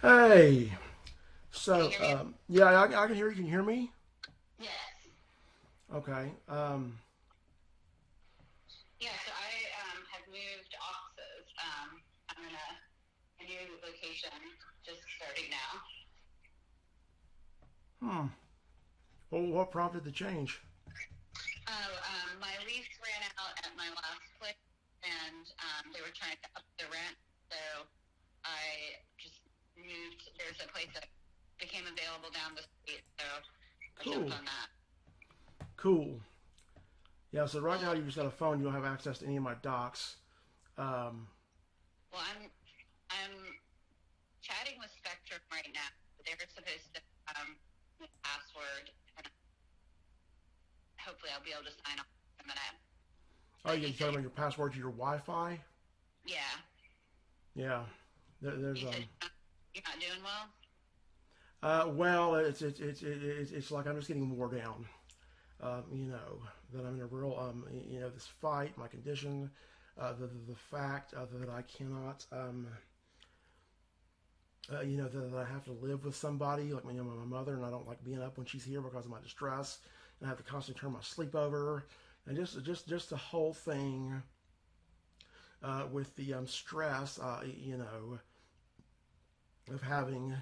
Hey, Can you so hear me? yeah, I can hear you. Can you hear me? Yes. Okay. Yeah, so I have moved offices. I'm in a new location just starting now. Hmm. Well, what prompted the change? Oh, my lease ran out at my last place and they were trying to up the rent. So I just moved. There's a place that became available down the street. So I jumped Cool. on that. Cool. Yeah. So right now Well, you just got a phone. You don't have access to any of my docs. Um. well, I'm chatting with Spectrum right now. They're supposed to password and hopefully I'll be able to sign off in a minute. Oh, But you talking about your password to your Wi-Fi? yeah, Yeah. There's you said you're not doing well. Well, it's like I'm just getting wore down. You know that I'm in a real this fight, my condition, the fact that I cannot that I have to live with somebody like my mother, and I don't like being up when she's here because of my distress, and I have to constantly turn my sleep over, and just the whole thing with the stress, of having,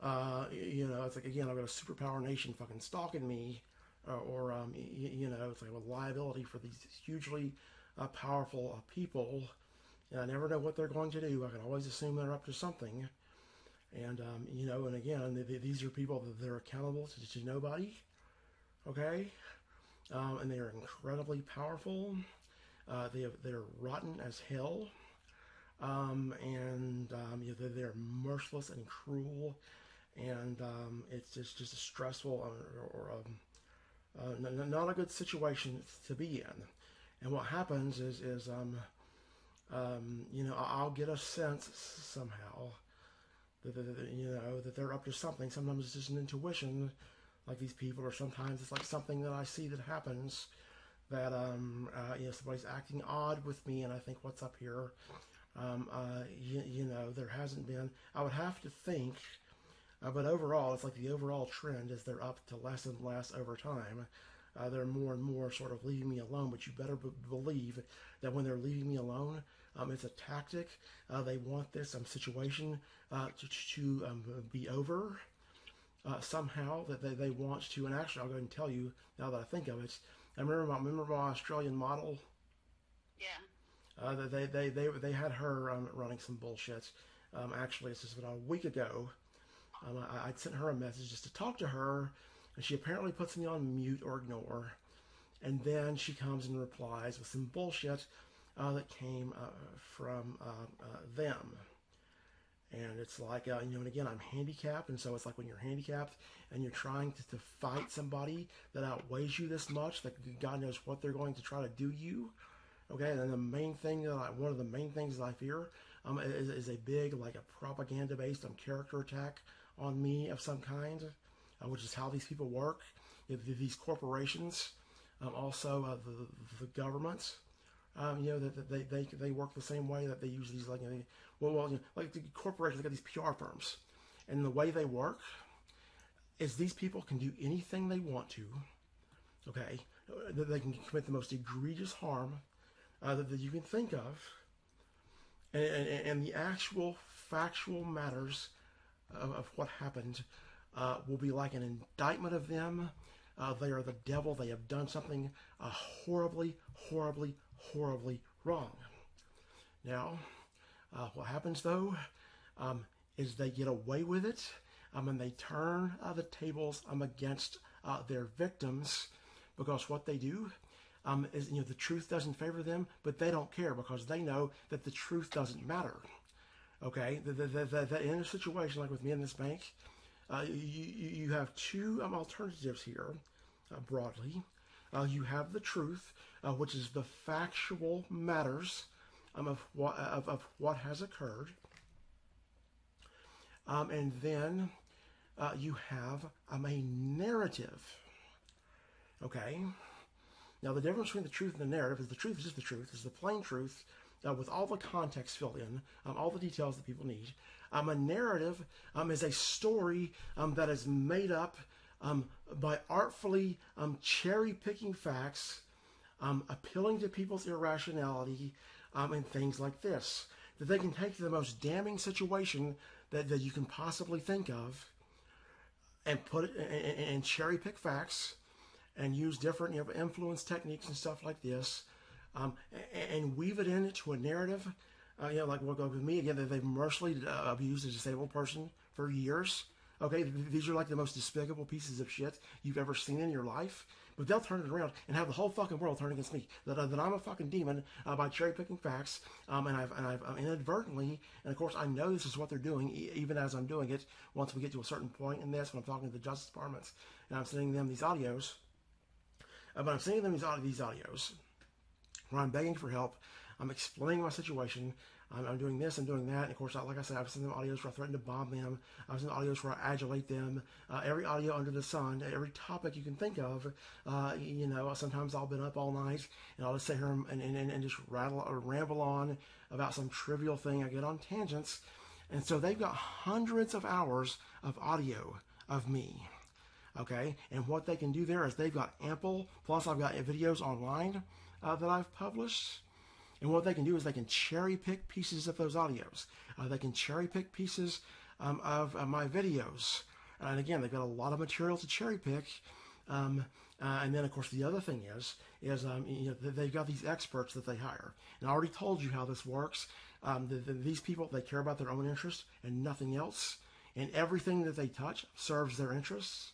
it's like again I've got a superpower nation fucking stalking me, it's like a liability for these hugely powerful people, and I never know what they're going to do. I can always assume they're up to something. And and again, these are people that they're accountable to nobody. Okay, and they are incredibly powerful. They're rotten as hell, and they're merciless and cruel, and it's just a stressful not a good situation to be in. And what happens I'll get a sense somehow that they're up to something. Sometimes it's just an intuition, like these people, or sometimes it's like something that I see that happens that somebody's acting odd with me, and I think, what's up here? There hasn't been. I would have to think, but overall, it's like the overall trend is they're up to less and less over time. They're more and more sort of leaving me alone, but you better believe that when they're leaving me alone, it's a tactic. They want this situation to be over somehow. That they want to, and actually, I'll go ahead and tell you now that I think of it. I remember my Australian model. Yeah. They had her running some bullshit. Actually, it's just about a week ago. I'd sent her a message just to talk to her, and she apparently puts me on mute or ignore. And then she comes and replies with some bullshit that came from them. And it's like, and again, I'm handicapped, and so it's like when you're handicapped and you're trying to fight somebody that outweighs you this much, that God knows what they're going to try to do you. Okay, and then one of the main things that I fear is a big, like a propaganda based character attack on me of some kind, which is how these people work. These corporations, also the governments, that they work the same way, that they use these like the corporations. They got these PR firms, and the way they work is these people can do anything they want to. Okay, that they can commit the most egregious harm that you can think of, and the actual factual matters of what happened will be like an indictment of them. They are the devil. They have done something horribly, horribly, horribly wrong. Now, what happens though is they get away with it, and they turn the tables against their victims, because what they do is, the truth doesn't favor them, but they don't care because they know that the truth doesn't matter. Okay, in a situation like with me in this bank, you have two alternatives here, broadly. You have the truth, which is the factual matters of what has occurred, and then you have a narrative. Okay, now the difference between the truth and the narrative is the truth is just the truth. Is the plain truth. with all the context filled in, all the details that people need. A narrative is a story that is made up by artfully cherry-picking facts, appealing to people's irrationality, and things like this. That they can take the most damning situation that you can possibly think of and put it and cherry-pick facts and use different influence techniques and stuff like this, and weave it into a narrative. Like what with me again, they've mercilessly abused a disabled person for years. Okay, these are like the most despicable pieces of shit you've ever seen in your life. But they'll turn it around and have the whole fucking world turn against me. That I'm a fucking demon by cherry picking facts. And I've inadvertently, and of course I know this is what they're doing, even as I'm doing it. Once we get to a certain point in this, when I'm talking to the Justice Departments, and I'm sending them these audios. But I'm sending them these audios where I'm begging for help. I'm explaining my situation. I'm doing this, I'm doing that. And of course, like I said, I've sent them audios where I threaten to bomb them. I've sent audios where I adulate them. Every audio under the sun, every topic you can think of. Sometimes I'll been up all night and I'll just sit here and just rattle or ramble on about some trivial thing. I get on tangents. And so they've got hundreds of hours of audio of me. Okay, and what they can do there is they've got ample, plus I've got videos online that I've published. And what they can do is they can cherry pick pieces of those audios. They can cherry pick pieces of my videos. And again, they've got a lot of material to cherry pick. And then, of course, the other thing is they've got these experts that they hire. And I already told you how this works. These people, they care about their own interests and nothing else. And everything that they touch serves their interests.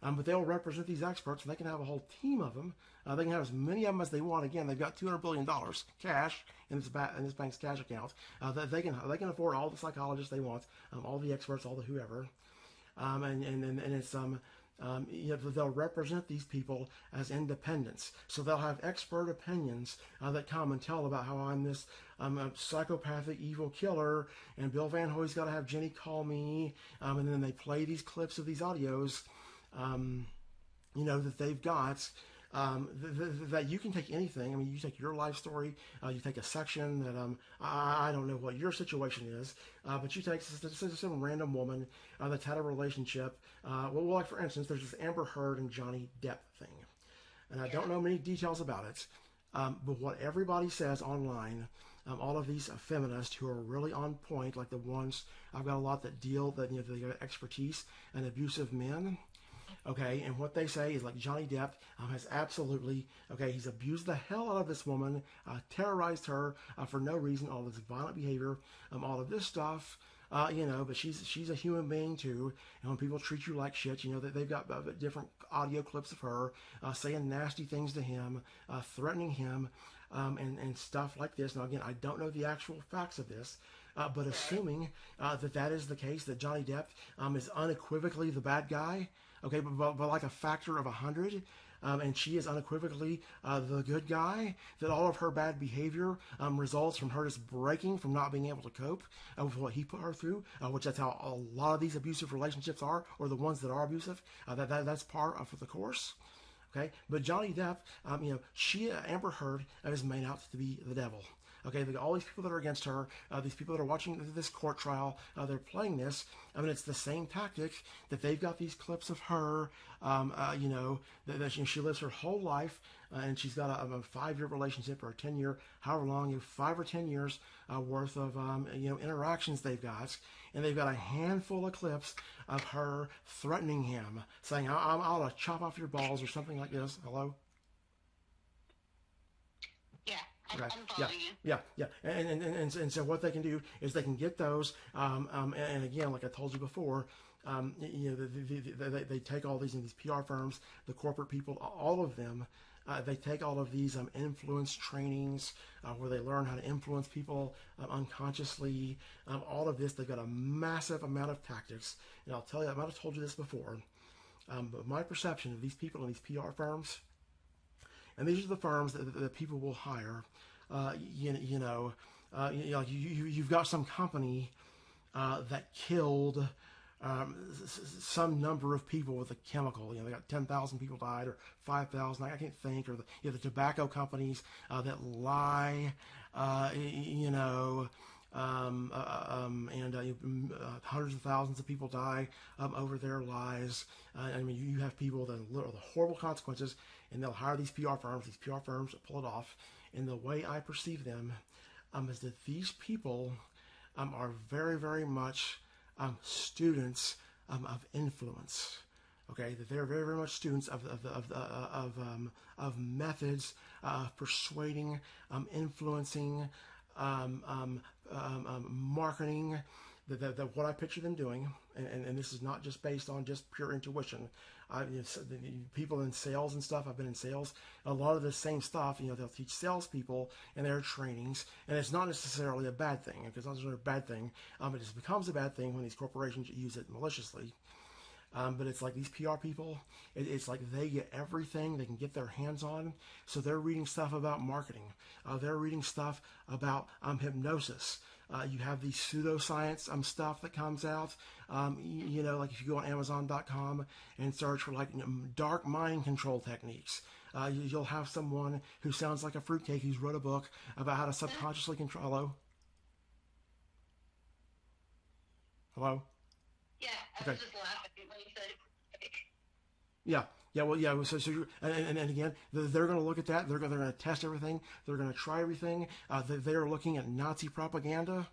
But they'll represent these experts, and they can have a whole team of them. They can have as many of them as they want. Again, they've got $200 billion cash in this bank's cash account. They can afford all the psychologists they want, all the experts, all the whoever, and it's they'll represent these people as independents. So they'll have expert opinions that come and tell about how I'm this a psychopathic evil killer, and Bill Van Hoy's got to have Jenny call me, and then they play these clips of these audios. That they've got, that you can take anything. I mean, you take your life story, you take a section that, I don't know what your situation is, but you take some random woman that's had a relationship. Like for instance, there's this Amber Heard and Johnny Depp thing. And I don't know many details about it, but what everybody says online, all of these feminists who are really on point, like the ones, I've got a lot that they got expertise and abusive men. Okay, and what they say is like Johnny Depp has absolutely, he's abused the hell out of this woman, terrorized her for no reason, all this violent behavior, all of this stuff, but she's a human being too, and when people treat you like shit, they've got different audio clips of her saying nasty things to him, threatening him, and stuff like this. Now again, I don't know the actual facts of this, but assuming that is the case, that Johnny Depp is unequivocally the bad guy, okay, but like a factor of 100, and she is unequivocally the good guy, that all of her bad behavior results from her just breaking, from not being able to cope with what he put her through, which that's how a lot of these abusive relationships are, or the ones that are abusive, that's part of the course. Okay, but Johnny Depp, Amber Heard is made out to be the devil. Okay, all these people that are against her, these people that are watching this court trial, they're playing this. I mean, it's the same tactic that they've got these clips of her, that she lives her whole life, and she's got a 5-year relationship or a 10-year, however long, 5 or 10 years worth of, interactions they've got. And they've got a handful of clips of her threatening him, saying, I'll chop off your balls or something like this. Hello? Yeah. I'm following you. Yeah. And so what they can do is they can get those, and again, like I told you before, they take all these PR firms, the corporate people, all of them, they take all of these influence trainings where they learn how to influence people unconsciously. All of this, they've got a massive amount of tactics, and I'll tell you, I might have told you this before, but my perception of these people in these PR firms, and these are the firms that people will hire. You've got some company that killed some number of people with a chemical. They got 10,000 people died, or 5,000. I can't think. Or the tobacco companies that lie you know, and hundreds of thousands of people die over their lives. I mean, you have people that live the horrible consequences, and they'll hire these PR firms. These PR firms that pull it off. And the way I perceive them is that these people are very, very much students of influence. Okay, that they're very, very much students of methods of persuading, influencing, marketing. That what I picture them doing, and this is not just based on just pure intuition. People in sales and stuff, I've been in sales. A lot of the same stuff, they'll teach salespeople in their trainings, and it's not necessarily a bad thing. Because it's not necessarily a bad thing. It just becomes a bad thing when these corporations use it maliciously. But it's like these PR people, it's like they get everything they can get their hands on. So they're reading stuff about marketing. They're reading stuff about hypnosis. You have these pseudoscience stuff that comes out. Like if you go on Amazon.com and search for like dark mind control techniques, you'll have someone who sounds like a fruitcake who's wrote a book about how to subconsciously control. Hello? Yeah, I was just laughing when you said it. Yeah. Well, yeah. So and again, they're going to look at that. They're going to test everything. They're going to try everything. They're looking at Nazi propaganda.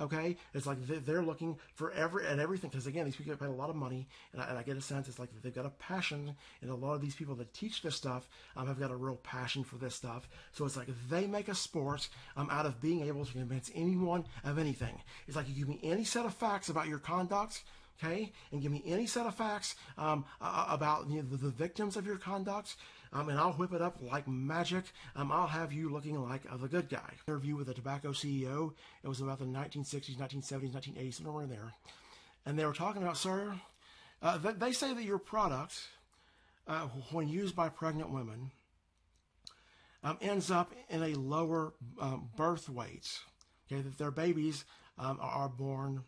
Okay, it's like they're looking for everything, because again, these people get paid a lot of money, and I get a sense it's like they've got a passion, and a lot of these people that teach this stuff have got a real passion for this stuff. So it's like they make a sport out of being able to convince anyone of anything. It's like you give me any set of facts about your conduct. Okay, and give me any set of facts about the victims of your conduct, and I'll whip it up like magic. I'll have you looking like the good guy. Interview with a tobacco CEO. It was about the 1960s, 1970s, 1980s, somewhere in there. And they were talking about, sir, they say that your product, when used by pregnant women, ends up in a lower birth weight. Okay, that their babies are born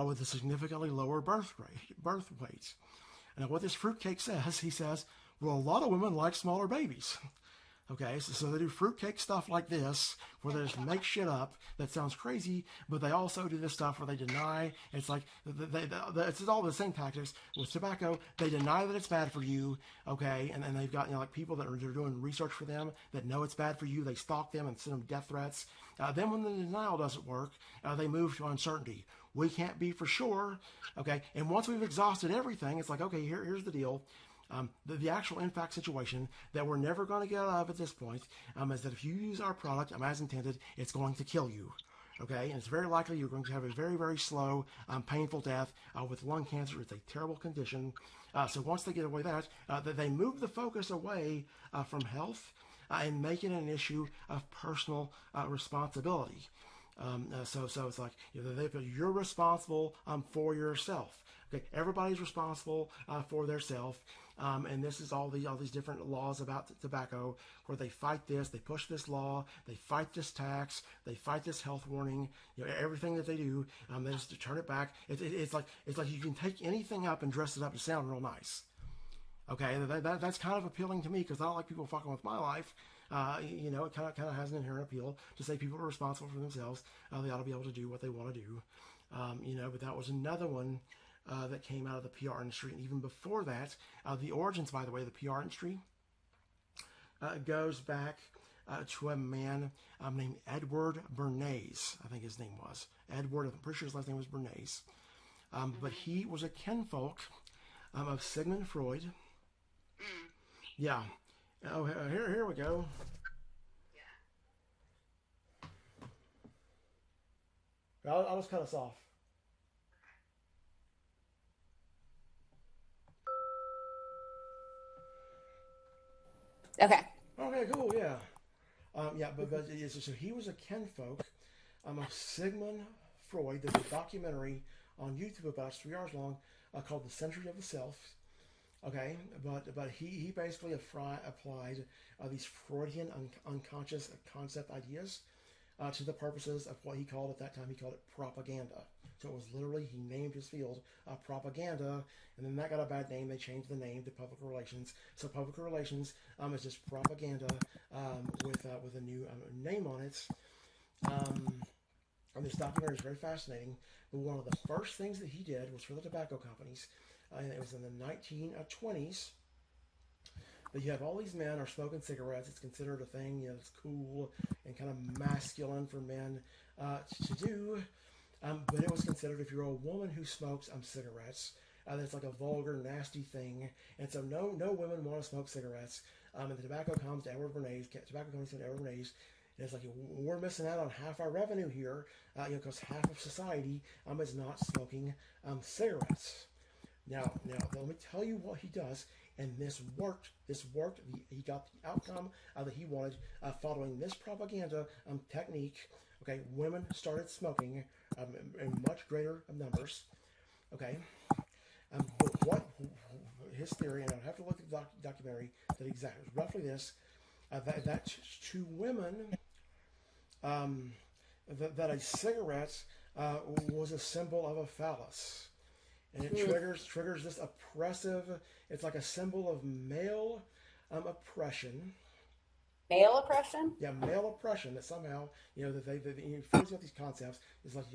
with a significantly lower birth weight. And what this fruitcake says, he says, well, a lot of women like smaller babies. Okay, so they do fruitcake stuff like this, where they just make shit up that sounds crazy, but they also do this stuff where they deny. It's like, it's all the same tactics. With tobacco, they deny that it's bad for you, okay, and they've got, like people that are doing research for them that know it's bad for you. They stalk them and send them death threats. Then when the denial doesn't work, they move to uncertainty. We can't be for sure, okay? And once we've exhausted everything, it's like, okay, here's the deal. The actual in fact situation that we're never going to get out of at this point is that if you use our product as intended, it's going to kill you. Okay, and it's very likely you're going to have a very, very slow, painful death with lung cancer. It's a terrible condition. So once they get away with that, they move the focus away from health and make it an issue of personal responsibility. So it's like you're responsible for yourself. Okay, everybody's responsible for their self, and this is all these different laws about tobacco, where they fight this, they push this law, they fight this tax, they fight this health warning. Everything that they do, they just to turn it back. It's like you can take anything up and dress it up to sound real nice. Okay, that's kind of appealing to me, because I don't like people fucking with my life. It kind of has an inherent appeal to say people are responsible for themselves. They ought to be able to do what they want to do. But that was another one that came out of the PR industry. And even before that, the origins, by the way, of the PR industry goes back to a man named Edward Bernays. I think his name was Edward. I'm pretty sure his last name was Bernays. But he was a kinfolk of Sigmund Freud. Yeah. Oh, here we go. Yeah. I'll just cut us off. Okay. Okay, cool, yeah. So he was a kinfolk of Sigmund Freud. There's a documentary on YouTube about 3 hours long called The Century of the Self. Okay, but he basically applied these Freudian unconscious concept ideas to the purposes of what he called at that time. He called it propaganda. So it was literally, he named his field propaganda, and then that got a bad name. They changed the name to public relations. So public relations is just propaganda with a new name on it. And this documentary is very fascinating. But one of the first things that he did was for the tobacco companies, and it was in the 1920s. But you have all these men are smoking cigarettes. It's considered a thing, it's cool and kind of masculine for men to do. But it was considered, if you're a woman who smokes cigarettes, that's like a vulgar, nasty thing. And so no women want to smoke cigarettes. And the tobacco comes to Edward Bernays, tobacco companies to Edward Bernays, and it's like, we're missing out on half our revenue here, because half of society is not smoking cigarettes. Now, let me tell you what he does, and this worked. He got the outcome that he wanted following this propaganda technique. Okay, women started smoking in much greater numbers. Okay, but what his theory, and I'd have to look at the documentary, that exactly was roughly this: that to women, that a cigarette was a symbol of a phallus. And it triggers this oppressive. It's like a symbol of male oppression. Male oppression? Yeah, male oppression. That somehow, that they fools with these concepts. It's like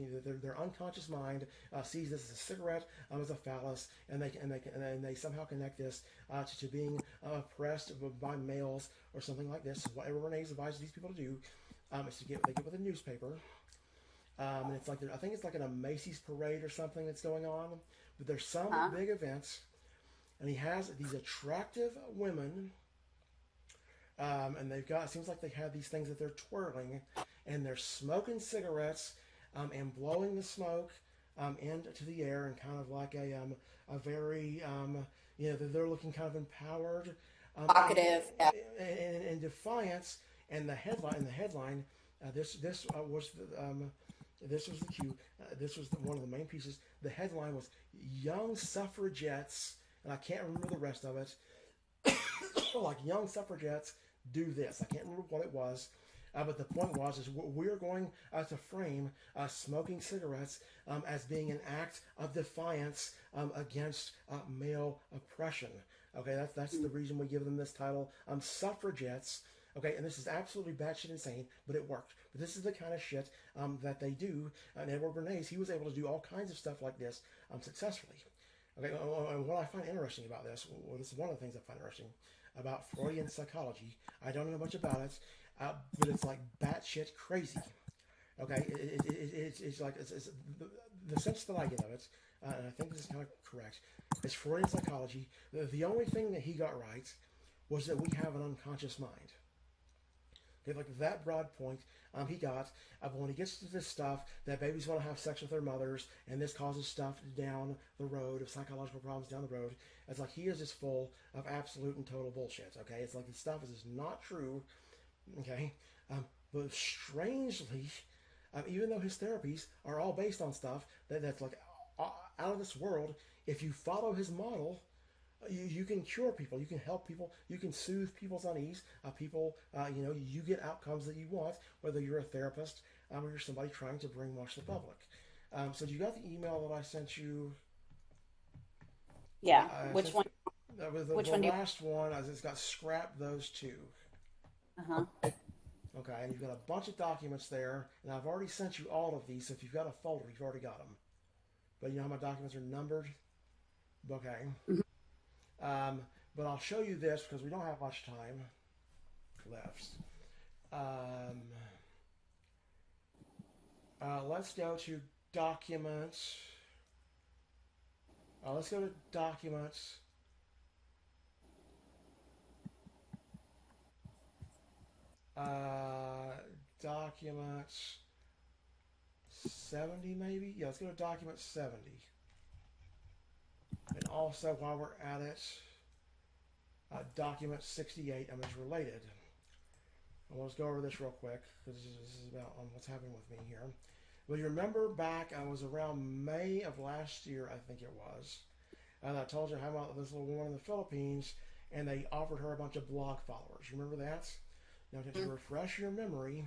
their unconscious mind sees this as a cigarette as a phallus, and they somehow connect this to being oppressed by males or something like this. So what Bernays advises these people to do is they get with a newspaper. And it's like, I think it's like in a Macy's parade or something that's going on. But there's some big events, and he has these attractive women, and they've got, it seems like they have these things that they're twirling, and they're smoking cigarettes, and blowing the smoke into the air, and kind of like a very, they're looking kind of empowered, Talkative, and defiance. And the headline, this was the cue. This was one of the main pieces. The headline was "Young Suffragettes," and I can't remember the rest of it. Like, young suffragettes do this. I can't remember what it was. But the point is we're going to frame smoking cigarettes as being an act of defiance against male oppression. Okay, that's the reason we give them this title, suffragettes. Okay, and this is absolutely batshit insane, but it worked. But this is the kind of shit that they do. And Edward Bernays, he was able to do all kinds of stuff like this successfully. Okay, and what I find interesting about this, this is one of the things I find interesting about Freudian psychology. I don't know much about it, but it's like batshit crazy. Okay, it's like the sense that I get of it, and I think this is kind of correct. It's Freudian psychology. The only thing that he got right was that we have an unconscious mind. Okay, like that broad point he got. But when he gets to this stuff, that babies want to have sex with their mothers, and this causes stuff down the road, of psychological problems down the road. It's like he is just full of absolute and total bullshit. Okay, it's like this stuff is just not true. Okay, but strangely, even though his therapies are all based on stuff that's like out of this world, if you follow his model, you can cure people, you can help people, you can soothe people's unease. You get outcomes that you want, whether you're a therapist or you're somebody trying to brainwash the public. So you got the email that I sent you? Yeah. Which one? The last one, it's got scrap those two. Okay, and you've got a bunch of documents there, and I've already sent you all of these, so if you've got a folder, you've already got them. But you know how my documents are numbered? Okay. But I'll show you this because we don't have much time left. Let's go to documents. Let's go to documents. Documents 70 maybe? Yeah, let's go to document 70. And also, while we're at it, document 68 is related. Well, let's go over this real quick, because this is about what's happening with me here. Well, you remember back, I was around May of last year, I think it was, and I told you how about this little woman in the Philippines, and they offered her a bunch of blog followers. You remember that? Now, to refresh your memory,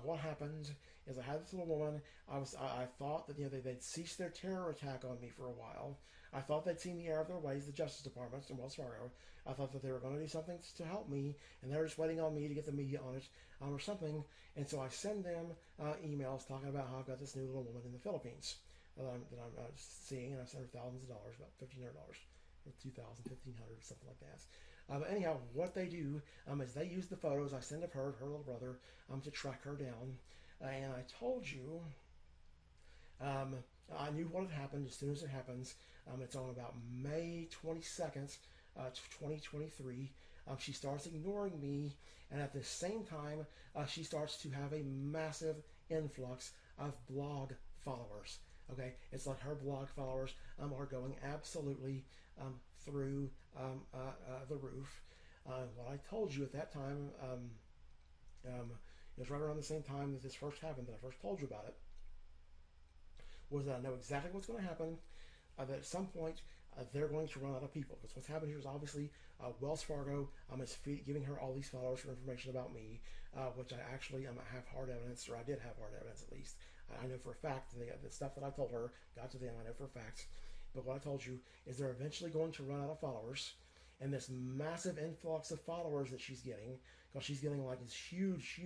what happened is I had this little woman. I thought that they'd ceased their terror attack on me for a while. I thought they'd seen the error of their ways, the Justice Department and Wells Fargo. I thought that they were going to do something to help me, and they're just waiting on me to get the media on it or something. And so I send them emails talking about how I've got this new little woman in the Philippines that I'm seeing, and I send her thousands of dollars, about $1,500, or $2,000, $1,500, something like that. But anyhow, what they do is they use the photos I send of her little brother, to track her down. And I told you, I knew what had happened as soon as it happens. It's on about May 22nd, 2023. She starts ignoring me, and at the same time, she starts to have a massive influx of blog followers. Okay, it's like her blog followers are going absolutely through the roof. What I told you at that time, it was right around the same time that this first happened, that I first told you about it, was that I know exactly what's going to happen, that at some point they're going to run out of people. Because what's happened here is obviously Wells Fargo is giving her all these followers for information about me, which I actually have hard evidence, or I did have hard evidence at least. I know for a fact the stuff that I told her got to them. I know for a fact. But what I told you is they're eventually going to run out of followers, and this massive influx of followers that she's getting, because she's getting like this huge,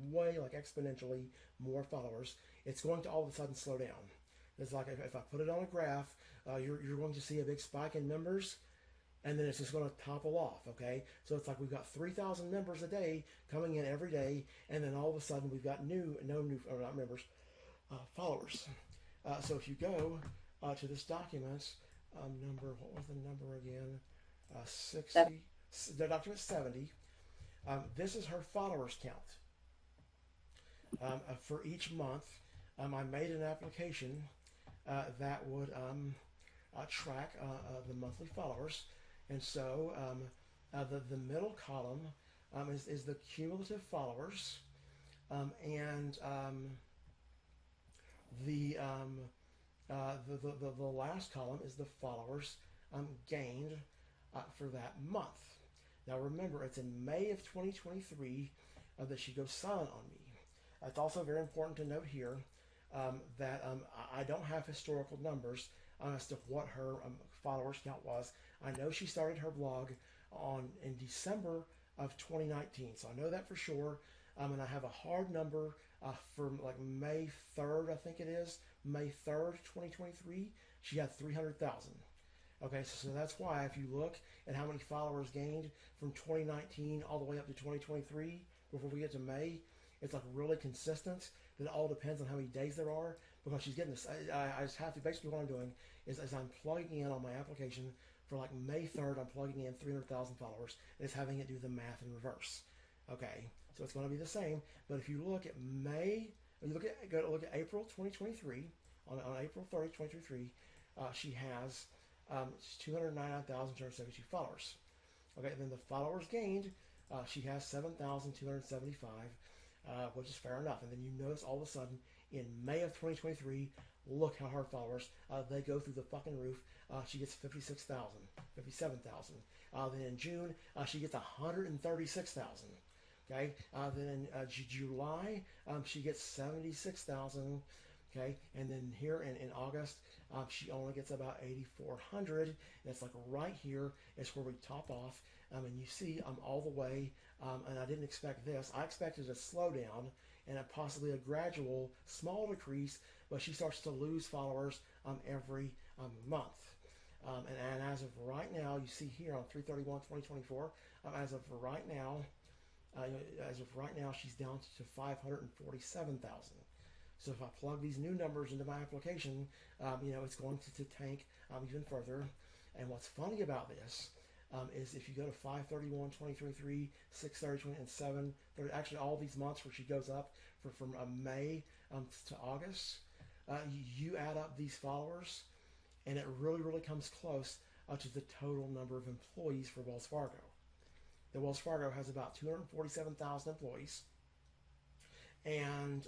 way like exponentially more followers, it's going to all of a sudden slow down. It's like if I put it on a graph, you're going to see a big spike in members, and then it's just going to topple off, okay? So it's like we've got 3,000 members a day coming in every day, and then all of a sudden we've got not members, followers. So if you go to this document, number, what was the number again? 60, the document 70. This is her followers count. For each month, I made an application that would track the monthly followers. And so the middle column is the cumulative followers, and the last column is the followers gained for that month. Now remember, it's in May of 2023 that she goes silent on me. It's also very important to note here that I don't have historical numbers as to what her followers count was. I know she started her blog in December of 2019, so I know that for sure. And I have a hard number from like May 3rd, I think it is, May 3rd, 2023. She had 300,000. Okay, so that's why if you look at how many followers gained from 2019 all the way up to 2023, before we get to May, it's like really consistent. That it all depends on how many days there are, because she's getting this. I just have to, basically what I'm doing is as I'm plugging in on my application for like May 3rd, I'm plugging in 300,000 followers, and it's having it do the math in reverse. Okay, so it's going to be the same. But if you look at go look at April 2023, on April 30th, 2023, she has 299,272 followers. Okay, then the followers gained, she has 7,275, which is fair enough. And then you notice all of a sudden in May of 2023, look how her followers, they go through the fucking roof. She gets 56,000, 57,000. Then in June, she gets 136,000. Okay, then in July, she gets 76,000. Okay, and then here in August, she only gets about 8,400. That's like right here is where we top off. And you see I'm all the way, and I didn't expect this. I expected a slowdown and possibly a gradual small decrease, but she starts to lose followers every month. And as of right now, you see here on 3/31/2024, as of right now, she's down to 547,000. So if I plug these new numbers into my application, it's going to tank even further. And what's funny about this is if you go to 5/31/2023, 6/30, and 7/30, actually all these months where she goes up from May to August, you add up these followers, and it really, really comes close to the total number of employees for Wells Fargo. The Wells Fargo has about 247,000 employees, and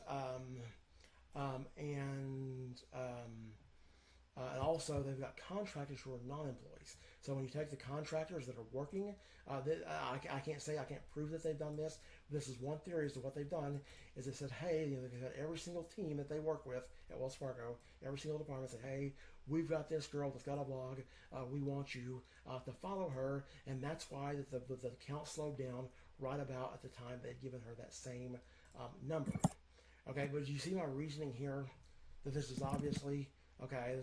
And also, they've got contractors who are non-employees. So when you take the contractors that are working, I can't say, I can't prove that they've done this. This is one theory as to what they've done is they said, hey, they've got every single team that they work with at Wells Fargo, every single department said, hey, we've got this girl that's got a blog. We want you to follow her, and that's why the account slowed down right about at the time they'd given her that same number. Okay, but you see my reasoning here that this is obviously okay.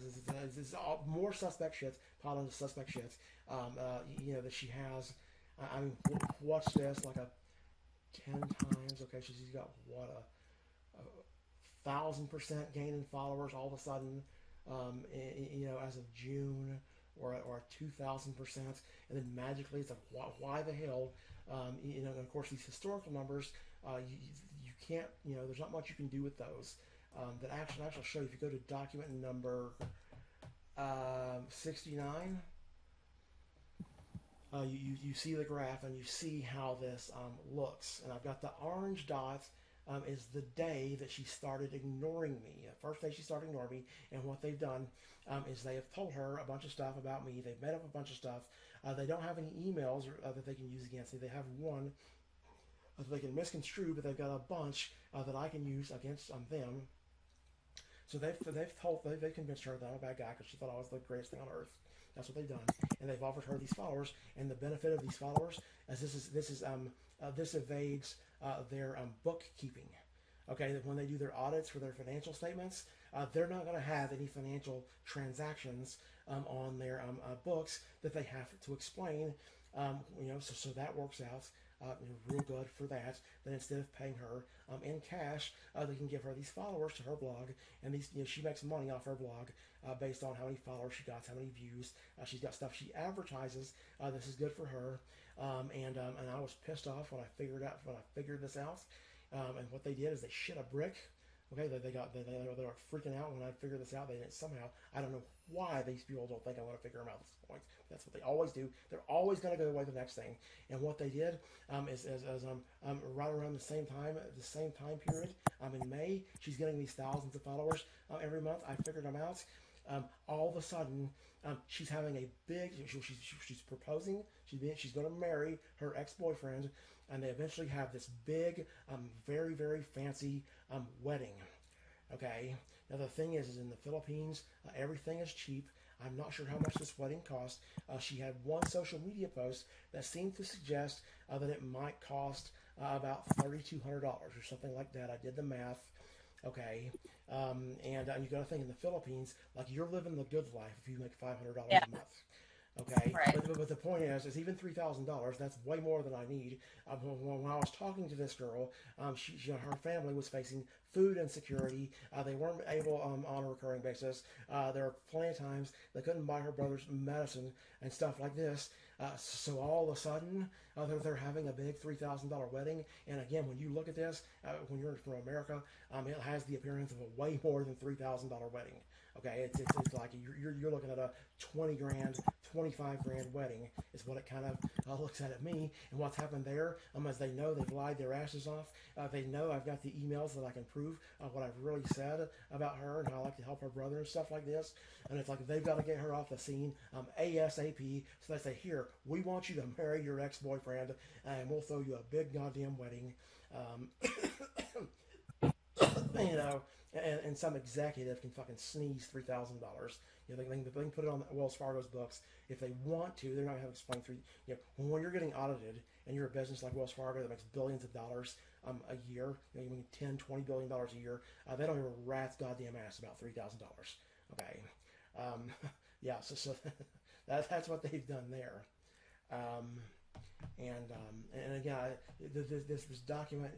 This is all more suspect shit, piled into suspect shit. That she has. I mean, watch this like a 10 times. Okay, she's got what a 1,000% gain in followers all of a sudden. As of June, or 2,000%, and then magically it's like why the hell? And of course these historical numbers, you can't, there's not much you can do with those. That actually show you if you go to document number 69. You see the graph and you see how this looks. And I've got the orange dots is the day that she started ignoring me. The first day she started ignoring me, and what they've done is they have told her a bunch of stuff about me. They've made up a bunch of stuff. They don't have any emails that they can use against me. They have one that they can misconstrue, but they've got a bunch that I can use against them. So they've convinced her that I'm a bad guy because she thought I was the greatest thing on earth. That's what they've done, and they've offered her these followers. And the benefit of these followers, as this evades their bookkeeping. Okay, when they do their audits for their financial statements, they're not going to have any financial transactions on their books that they have to explain. So that works out. Real good for that. Then instead of paying her in cash, they can give her these followers to her blog, and these she makes money off her blog based on how many followers she got, how many views. She's got stuff she advertises. This is good for her, and I was pissed off when I figured this out. And what they did is they shit a brick. Okay, they were freaking out when I figured this out. They didn't somehow. I don't know why these people don't think I'm going to figure them out at this point. That's what they always do. They're always going to go away to the next thing. And what they did is right around the same time period. In May, she's getting these thousands of followers every month. I figured them out. All of a sudden, she's having a big. She's proposing. She's going to marry her ex-boyfriend, and they eventually have this big, very, very fancy wedding. Okay. Now the thing is in the Philippines, everything is cheap. I'm not sure how much this wedding cost. She had one social media post that seemed to suggest that it might cost about $3,200 or something like that. I did the math. Okay, and you got to think in the Philippines, like you're living the good life if you make $500 a month. Okay, Right. but the point is even $3,000. That's way more than I need. When I was talking to this girl, her family was facing food insecurity. They weren't able on a recurring basis. There were plenty of times they couldn't buy her brother's medicine and stuff like this. So all of a sudden, they're having a big $3,000 wedding. And again, when you look at this, when you're from America, it has the appearance of a way more than $3,000 wedding. Okay, it's like you're looking at a 20 grand, 25 grand wedding is what it kind of looks at me. And what's happened there, as they know they've lied their asses off. They know I've got the emails that I can prove what I've really said about her and how I like to help her brother and stuff like this. And it's like they've got to get her off the scene ASAP. So they say, here, we want you to marry your ex-boyfriend, and we'll throw you a big goddamn wedding. And some executive can fucking sneeze $3,000. They can put it on Wells Fargo's books if they want to. They're not going to have to explain when you're getting audited and you're a business like Wells Fargo that makes billions of dollars a year, you make $10-20 billion a year. They don't give a rat's goddamn ass about $3,000. Okay, so that's what they've done there. And again, this document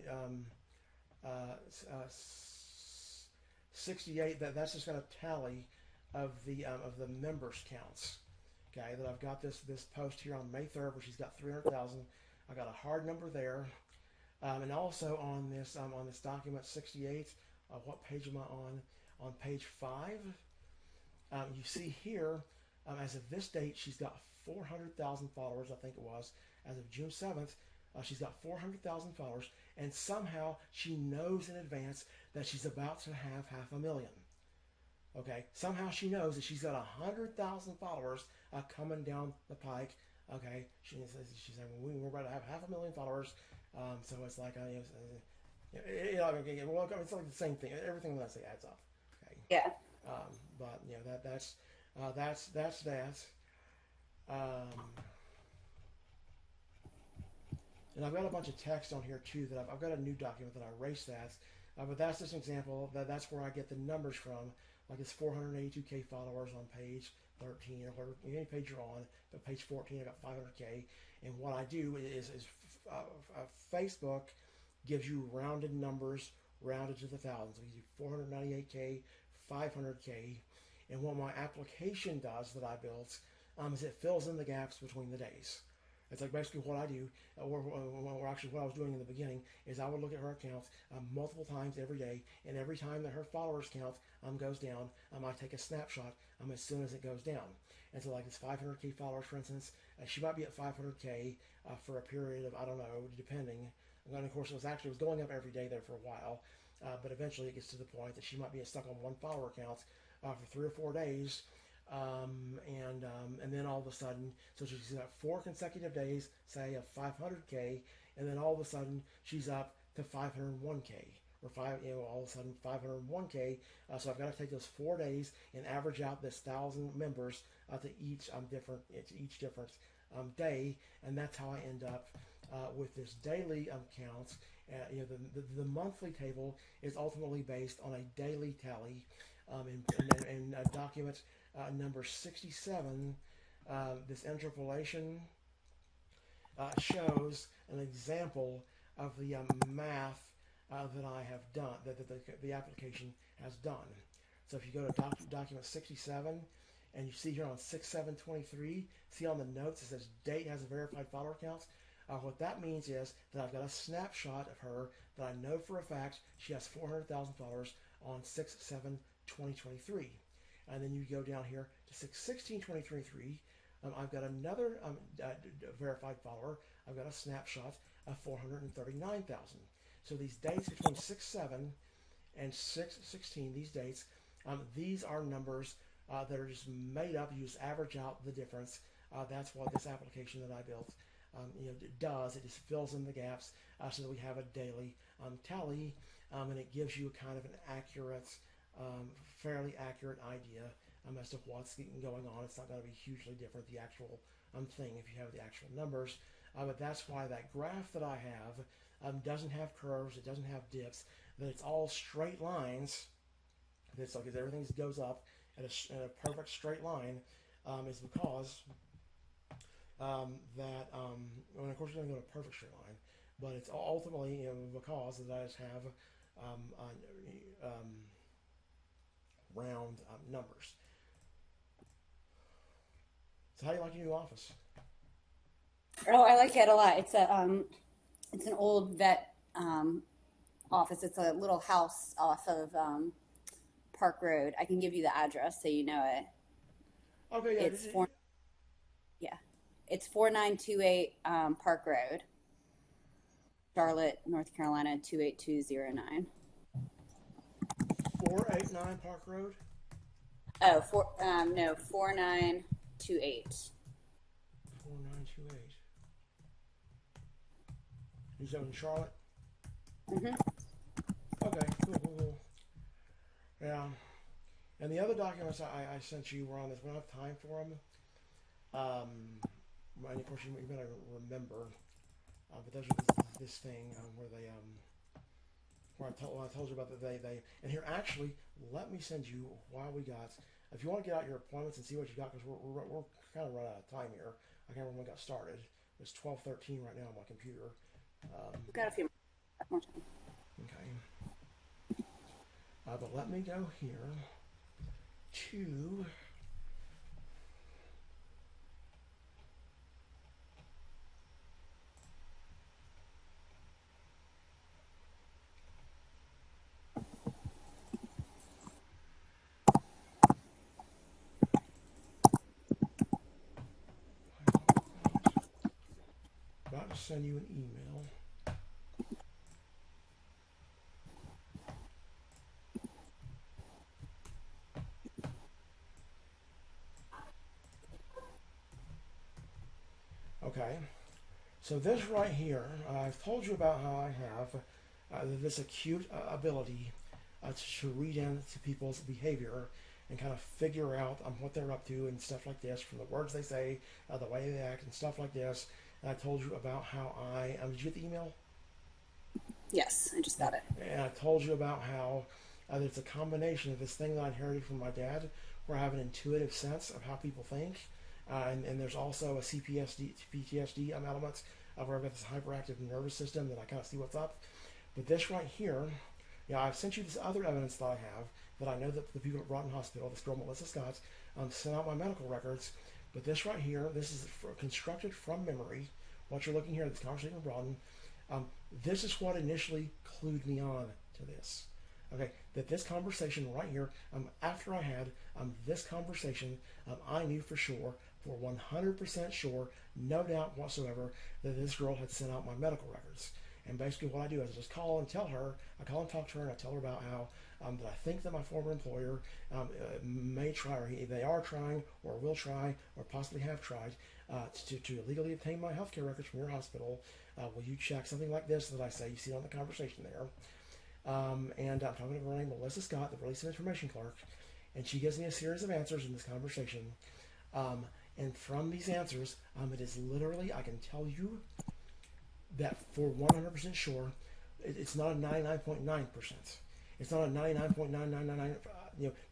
68. That's just got a tally of the members counts. Okay, that I've got this post here on May 3rd where she's got 300,000. I got a hard number there, and also on this document 68. What page am I on? On page 5. You see here, as of this date, she's got 400,000 followers. I think it was as of June 7th. She's got 400,000 followers, and somehow she knows in advance that she's about to have 500,000. Okay, somehow she knows that she's got 100,000 followers coming down the pike. Okay, she's saying we're about to have 500,000 followers. So it's like it's like the same thing. Everything that I say adds up. Okay, Yeah. but that's that. Um, and I've got a bunch of text on here too that I've got a new document that I erased that. But that's just an example. That's where I get the numbers from. Like it's 482K followers on page 13 or whatever, any page you're on. But page 14, I got 500K. And what I do is Facebook gives you rounded numbers, rounded to the thousands. So you do 498K, 500K. And what my application does that I built is it fills in the gaps between the days. It's like basically what I do, or actually what I was doing in the beginning, is I would look at her accounts multiple times every day, and every time that her followers count goes down, I take a snapshot as soon as it goes down. And so like it's 500K followers, for instance, she might be at 500K for a period of, I don't know, depending. And of course, it was going up every day there for a while, but eventually it gets to the point that she might be stuck on one follower count for 3 or 4 days. And then all of a sudden, so she's got 4 consecutive days, say of 500K, and then all of a sudden she's up to 501K, or all of a sudden 501K. So I've got to take those 4 days and average out this 1,000 members to each different day, and that's how I end up with this daily count. The monthly table is ultimately based on a daily tally, and document number 67. This interpolation shows an example of the math that I have done, that the application has done. So if you go to document 67, and you see here on 6/7/23, see on the notes it says date has a verified follower count. What that means is that I've got a snapshot of her that I know for a fact she has 400,000 followers on 6/7/2023. And then you go down here to 6/16/2023. I've got another verified follower. I've got a snapshot of 439,000. So these dates between 6/7 and 6/16, these dates, these are numbers that are just made up. You just average out the difference. That's what this application that I built does. It just fills in the gaps so that we have a daily tally, and it gives you kind of an accurate, fairly accurate idea as to what's going on. It's not going to be hugely different, the actual thing, if you have the actual numbers. But that's why that graph that I have doesn't have curves, it doesn't have dips, that it's all straight lines. It's like everything goes up at a perfect straight line, is because and of course you're going to go to a perfect straight line, but it's ultimately because that I just have round numbers. So how do you like your new office? Oh, I like it a lot. It's an old vet office. It's a little house off of Park Road. I can give you the address so you know it. Okay, yeah. Yeah, it's 4928 Park Road, Charlotte, North Carolina 28209. 489 Park Road? Oh, no, 4928. 4928. You said in Charlotte? Mm-hmm. Okay, cool. Yeah. And the other documents I sent you were on this. We don't have time for them. And of course, you're going to remember. But those are this thing where they where I told you about that they and here actually let me send you while we got, if you want to get out your appointments and see what you got, because we're kind of run out of time here. I can't remember when we got started. It's 12:13 right now on my computer. We've got a few more time. Okay. But let me go here to about to send you an email. Okay. So this right here, I've told you about how I have this acute ability to read into people's behavior and kind of figure out what they're up to and stuff like this from the words they say, the way they act, and stuff like this. And I told you about how did you get the email? Yes, I just got it. And I told you about how it's a combination of this thing that I inherited from my dad, where I have an intuitive sense of how people think, and there's also a CPSD, PTSD elements of where I've got this hyperactive nervous system that I kind of see what's up. But this right here, I've sent you this other evidence that I have that I know that the people at Broughton Hospital, this girl Melissa Scott, sent out my medical records. But this right here, this is constructed from memory. What you're looking here, this conversation with Broughton, this is what initially clued me on to this. Okay, that this conversation right here, after I had this conversation, I knew for sure, for 100% sure, no doubt whatsoever, that this girl had sent out my medical records. And basically what I do is I just call and tell her, I call and talk to her, and I tell her about how that I think that my former employer may try, or they are trying, or will try, or possibly have tried, to illegally obtain my healthcare records from your hospital. Will you check something like this that I say? You see on the conversation there. And I'm talking to her name, Melissa Scott, the Release of Information Clerk, and she gives me a series of answers in this conversation. And from these answers, it is literally, I can tell you that for 100% sure, it's not a 99.9%. It's not a 99.9999,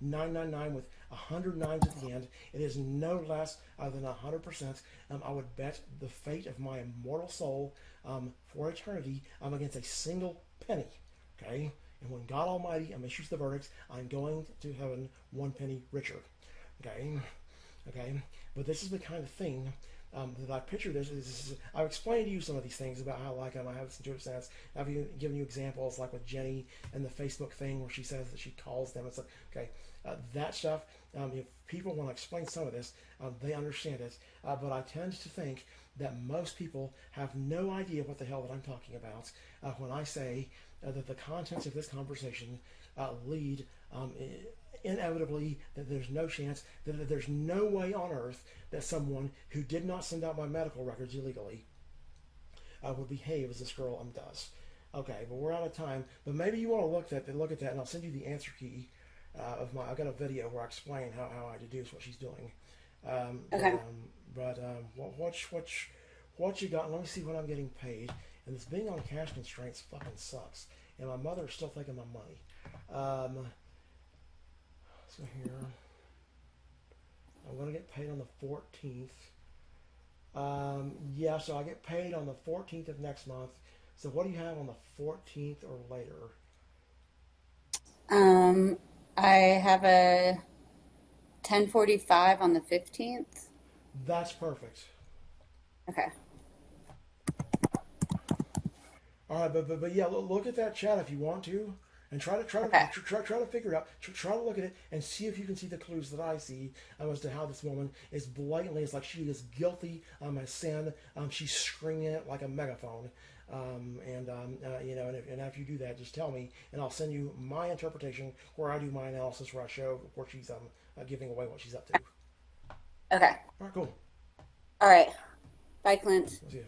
999 with 100 nines at the end. It is no less than 100%. I would bet the fate of my immortal soul for eternity against a single penny. Okay? And when God Almighty issues the verdicts, I'm going to heaven 1 penny richer. Okay? Okay? But this is the kind of thing that I picture this. I've explained to you some of these things about how I have this intuitive sense. I've even given you examples like with Jenny and the Facebook thing where she says that she calls them and stuff. Okay, that stuff. If people want to explain some of this, they understand it. But I tend to think that most people have no idea what the hell that I'm talking about when I say that the contents of this conversation lead inevitably that there's no chance, that there's no way on earth that someone who did not send out my medical records illegally would behave as this girl does. Okay, but we're out of time. But maybe you want to look at that, and I'll send you the answer key of my. I've got a video where I explain how I deduce what she's doing. Okay. What you got? Let me see what I'm getting paid. And this being on cash constraints fucking sucks. And my mother's still taking my money. So here, I'm going to get paid on the 14th. Yeah, so I get paid on the 14th of next month. So what do you have on the 14th or later? I have a 10:45 on the 15th. That's perfect. Okay. All right, but yeah, look at that chat if you want to, and try to figure it out. Try to look at it and see if you can see the clues that I see as to how this woman is blatantly. It's like she is guilty as sin. She's screaming it like a megaphone. And after you do that, just tell me, and I'll send you my interpretation where I do my analysis, where I show where she's giving away what she's up to. Okay. All right, cool. All right. Bye, Clint. See you.